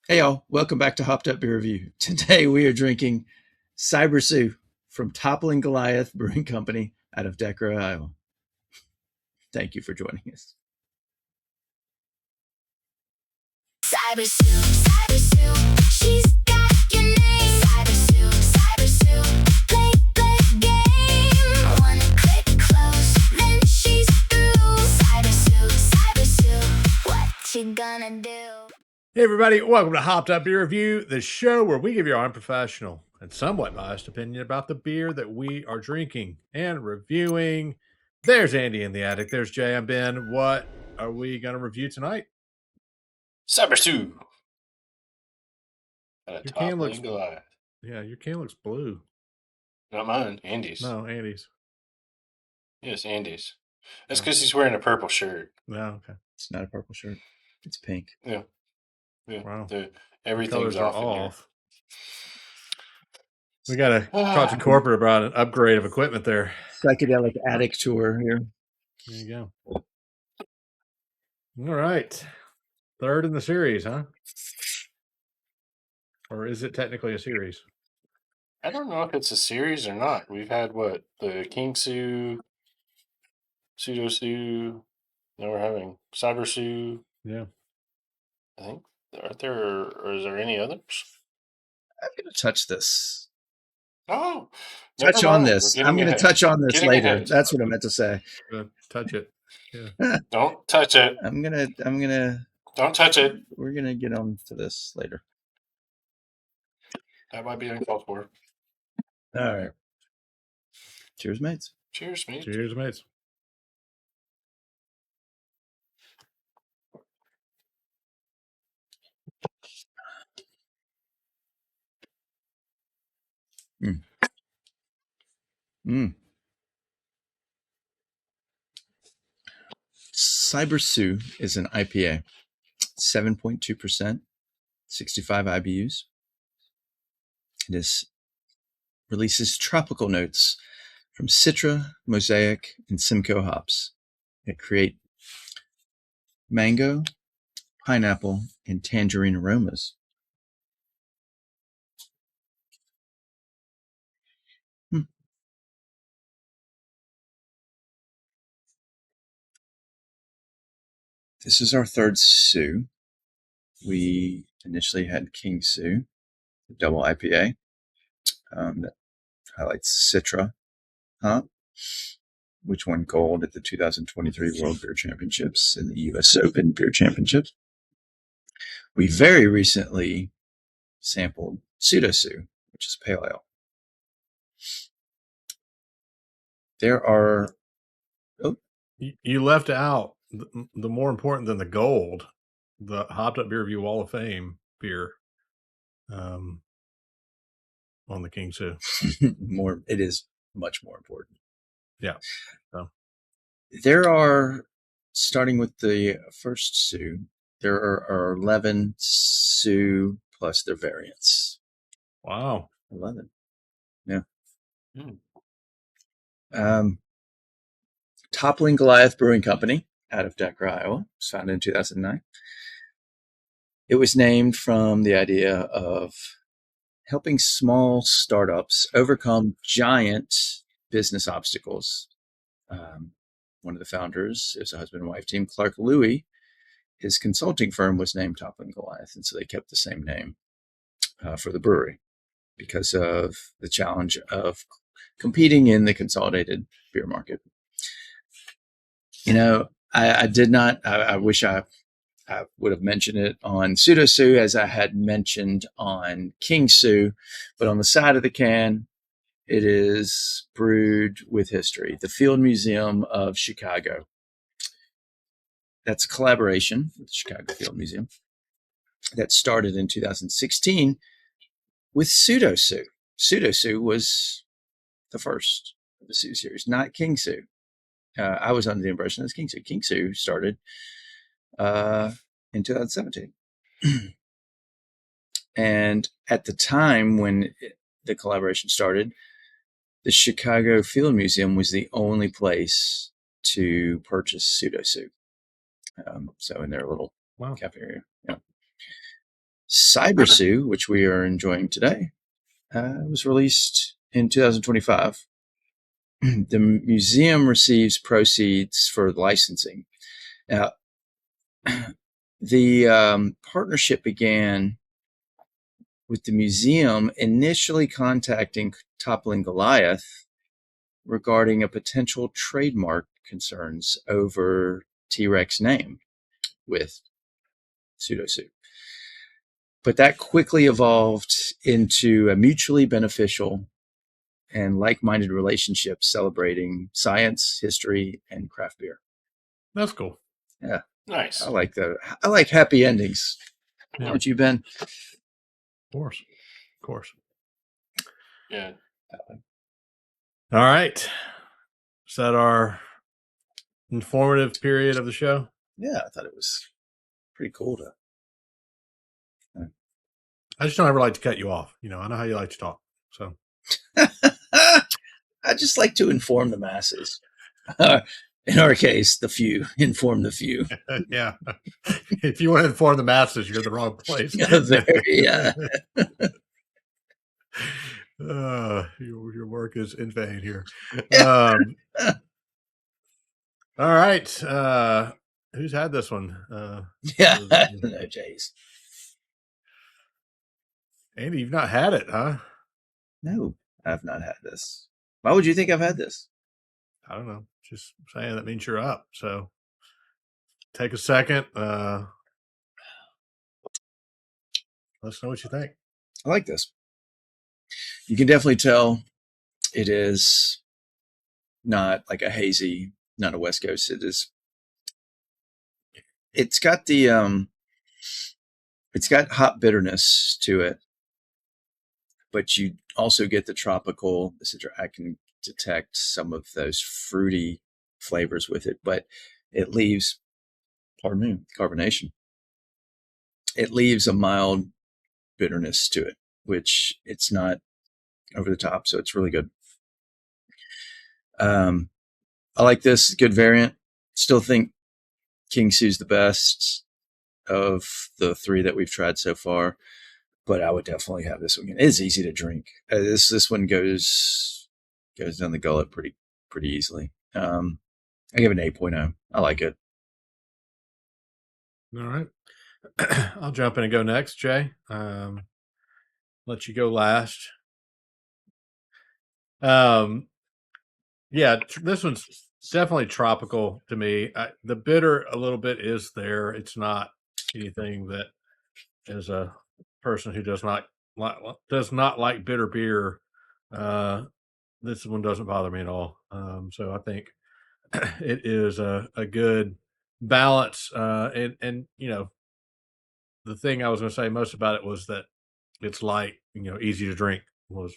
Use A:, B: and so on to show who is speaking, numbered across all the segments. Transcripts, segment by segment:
A: Hey y'all, welcome back to Hopped Up Beer Review. Today we are drinking Cyber Sue from Toppling Goliath Brewing Company out of Decorah, Iowa. Thank you for joining us. Cyber Sue, she's got your name. Cyber Sue, play game. One click close, then she's through. Cyber Sue, what you gonna do?
B: Hey everybody, welcome to Hopped Up Beer Review, the show where we give you our unprofessional and somewhat biased opinion about the beer that we are drinking and reviewing. There's Andy in the attic. There's Jay. I'm Ben. What are we going to review tonight?
C: Cyber Sue.
B: Your can looks
C: Goliath.
B: Yeah, your can looks blue.
C: Not mine, Andy's.
B: No, Andy's.
C: Yes, Andy's. That's because he's wearing a purple shirt.
B: No, okay.
A: It's not a purple shirt. It's pink.
C: Yeah.
B: Wow.
C: Everything's off.
B: We got to talk to corporate about an upgrade of equipment there.
A: Psychedelic attic tour here.
B: There you go. All right. Third in the series, huh? Or is it technically a series?
C: I don't know if it's a series or not. We've had the King Sue, Pseudo Sue. Now we're having Cyber Sue.
B: Yeah.
C: I think. Or is there any others?
A: I'm going to touch this.
C: Oh,
A: touch on this. I'm going to touch on this later. That's what I meant to say.
B: Touch it. Yeah.
C: Don't touch it.
A: I'm gonna.
C: Don't touch it.
A: We're gonna get on to this later.
C: That might be uncalled for.
A: All right. Cheers, mates.
C: Cheers, mates.
B: Cheers, mates.
A: Cyber Sue is an IPA, 7.2%, 65 IBUs. It releases tropical notes from Citra, Mosaic, and Simcoe hops that create mango, pineapple, and tangerine aromas. This is our third Sue. We initially had King Sue, the double IPA, that highlights Citra, which won gold at the 2023 World Beer Championships and the U.S. Open Beer Championships. We very recently sampled Pseudo Sue, which is pale ale. There are...
B: You left out the more important than the gold, the Hopped Up Beer Review Wall of Fame beer on the King Sue.
A: It is much more important.
B: Yeah. So.
A: There are, starting with the first Sue, there are 11 Sue plus their variants.
B: Wow.
A: 11. Yeah. Toppling Goliath Brewing Company out of Decorah, Iowa. It was founded in 2009. It was named from the idea of helping small startups overcome giant business obstacles. One of the founders is a husband and wife team, Clark Louie. His consulting firm was named Toppling Goliath, and so they kept the same name for the brewery because of the challenge of competing in the consolidated beer market. I did not. I wish I would have mentioned it on Pseudo Sue as I had mentioned on King Sue, but on the side of the can, it is brewed with history. The Field Museum of Chicago. That's a collaboration with the Chicago Field Museum that started in 2016 with Pseudo Sue. Pseudo Sue was the first of the Sue series, not King Sue. I was under the impression it was King Sue. King Sue started in 2017. And at the time when the collaboration started, the Chicago Field Museum was the only place to purchase Pseudo Sue. So in their little cafe area. Yeah. Cybersue, which we are enjoying today, was released in 2025. The museum receives proceeds for licensing. Now, the partnership began with the museum initially contacting Toppling Goliath regarding a potential trademark concerns over T-Rex name with pseudosoup. But that quickly evolved into a mutually beneficial and like-minded relationship celebrating science, history, and craft beer.
B: That's cool.
A: Yeah.
C: Nice.
A: I like that. I like happy endings.
B: Yeah.
A: Don't you, Ben?
B: Of course.
C: Yeah.
B: All right. Is that our informative period of the show?
A: Yeah, I thought it was pretty cool to.
B: I just don't ever like to cut you off. I know how you like to talk. So
A: I just like to inform the masses. In our case, the few. Inform the few.
B: yeah. If you want to inform the masses, you're in the wrong place.
A: Yeah.
B: Your work is in vain here. All right. Who's had this one?
A: Yeah. No, Jays.
B: Andy, you've not had it, huh?
A: No, I've not had this. Why would you think I've had this?
B: I don't know. Just saying that means you're up. So take a second. Let us know what you think.
A: I like this. You can definitely tell it is not like a hazy, not a West Coast. It's got the it's got hop bitterness to it, but you also get the tropical. I can detect some of those fruity flavors with it, but it leaves, pardon me, carbonation. It leaves a mild bitterness to it, which it's not over the top, so it's really good. I like this. Good variant. Still think King Sue's the best of the three that we've tried so far, but I would definitely have this one. It's easy to drink. This one goes down the gullet pretty easily. I give it an 8.0. I like it.
B: All right. I'll jump in and go next, Jay. Let you go last. Yeah, this one's definitely tropical to me. The bitter a little bit is there. It's not anything that, as a person who does not like bitter beer, this one doesn't bother me at all. So I think it is a good balance. And the thing I was going to say most about it was that it's light, easy to drink. Was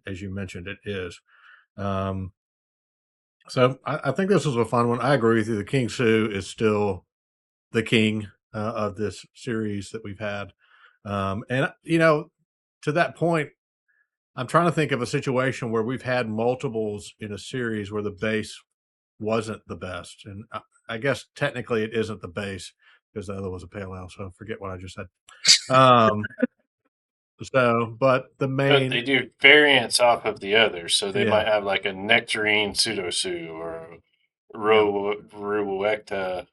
B: as you mentioned, it is. So I think this was a fun one. I agree with you. The King Sue is still the king of this series that we've had. And, to that point, I'm trying to think of a situation where we've had multiples in a series where the base wasn't the best. And I guess technically it isn't the base because the other was a pale ale. So forget what I just said. But the main.
C: But they do variants off of the others. So they
B: Yeah.
C: might have like a nectarine pseudosue or a Ruwecta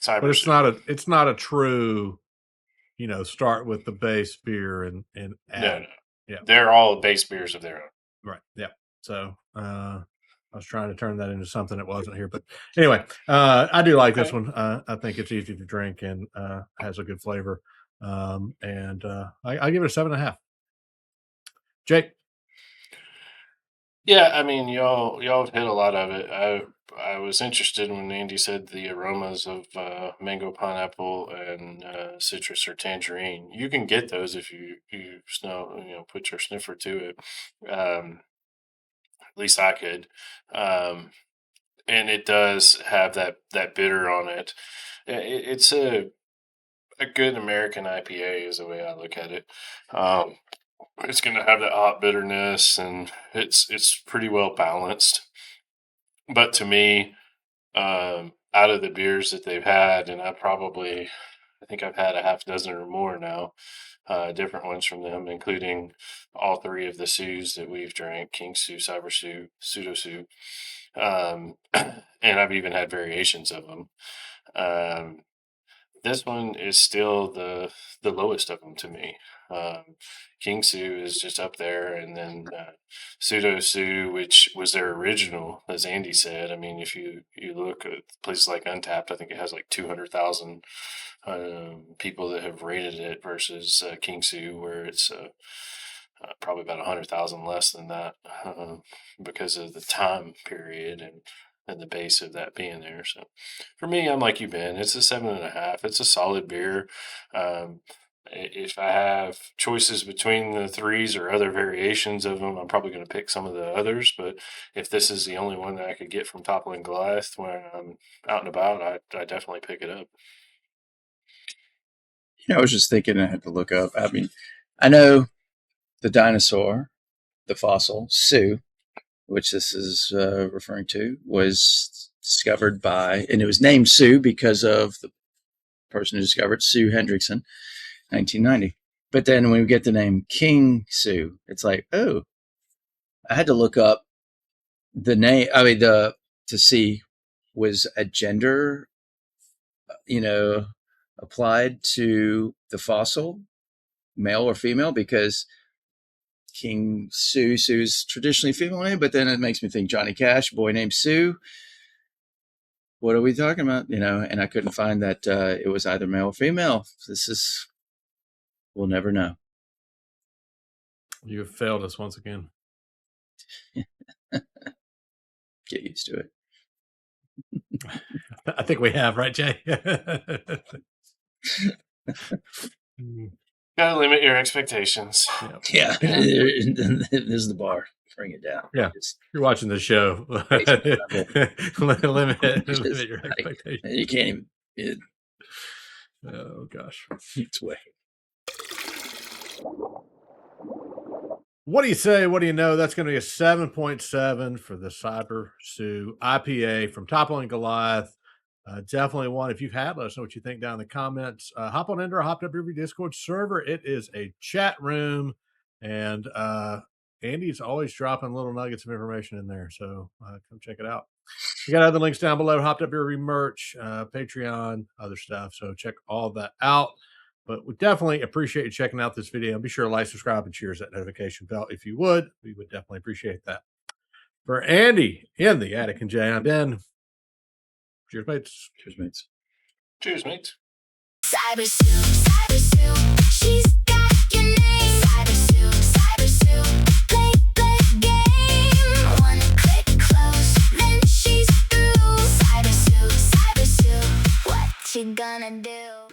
C: cyber.
B: But it's not a true, start with the base beer and add.
C: No.
B: Yeah.
C: They're all base beers of their own.
B: Right. Yeah. So I was trying to turn that into something that wasn't here. But anyway, I do like this one. I think it's easy to drink and has a good flavor. And I give it a 7.5. Jake?
C: Yeah, I mean, y'all hit a lot of it. I was interested when Andy said the aromas of mango, pineapple, and citrus or tangerine. You can get those if you put your sniffer to it. At least I could. And it does have that bitter on it. It's a good American IPA is the way I look at it. It's going to have that hot bitterness, and it's pretty well balanced. But to me, out of the beers that they've had, and I probably I think I've had a half dozen or more now, different ones from them, including all three of the Sues that we've drank: King Sue, Cyber Sue, Pseudo Sue. And I've even had variations of them. This one is still the lowest of them to me. King Sue is just up there, and then Pseudo Sue, which was their original, as Andy said. I mean, if you look at places like Untapped, I think it has like 200,000 people that have rated it versus King Sue, where it's probably about 100,000 less than that because of the time period and the base of that being there. So for me, I'm like you, Ben. It's a 7.5. It's a solid beer. If I have choices between the threes or other variations of them, I'm probably going to pick some of the others. But if this is the only one that I could get from Toppling Goliath when I'm out and about, I definitely pick it up.
A: I was just thinking I had to look up. I mean, I know the dinosaur, the fossil, Sue, which this is referring to, was discovered by, and it was named Sue because of the person who discovered, Sue Hendrickson, 1990. But then when we get the name King Sue, it's like, oh, I had to look up the name. I mean, to see was a gender, applied to the fossil, male or female, because King Sue's traditionally female name, but then it makes me think Johnny Cash, boy named Sue. What are we talking about? And I couldn't find that it was either male or female. We'll never know.
B: You have failed us once again.
A: Get used to it.
B: I think we have, right, Jay?
C: Gotta limit your expectations.
A: Yeah. This is the bar. Bring it down.
B: Yeah. You're watching the show. limit your expectations.
A: You can't even.
B: Oh, gosh.
A: It's way.
B: What do you say? What do you know? That's going to be a 7.7 for the Cyber Sue IPA from Toppling Goliath. Definitely one. If you've had, let us know what you think down in the comments. Hop on into our Hopped Up Review Discord server. It is a chat room, and Andy's always dropping little nuggets of information in there. So come check it out. We got other links down below: Hopped Up Beer Review merch, Patreon, other stuff. So check all of that out. But we definitely appreciate you checking out this video. And be sure to like, subscribe, and cheers that notification bell if you would. We would definitely appreciate that. For Andy in the attic and Jay, I'm Ben. Cheers, mates.
A: Cheers, mates.
C: Cheers, mates.
D: Cyber Sue, she's got your name. Cyber Sue, play game. One click close, then she's through. Cyber Sue, what you gonna do?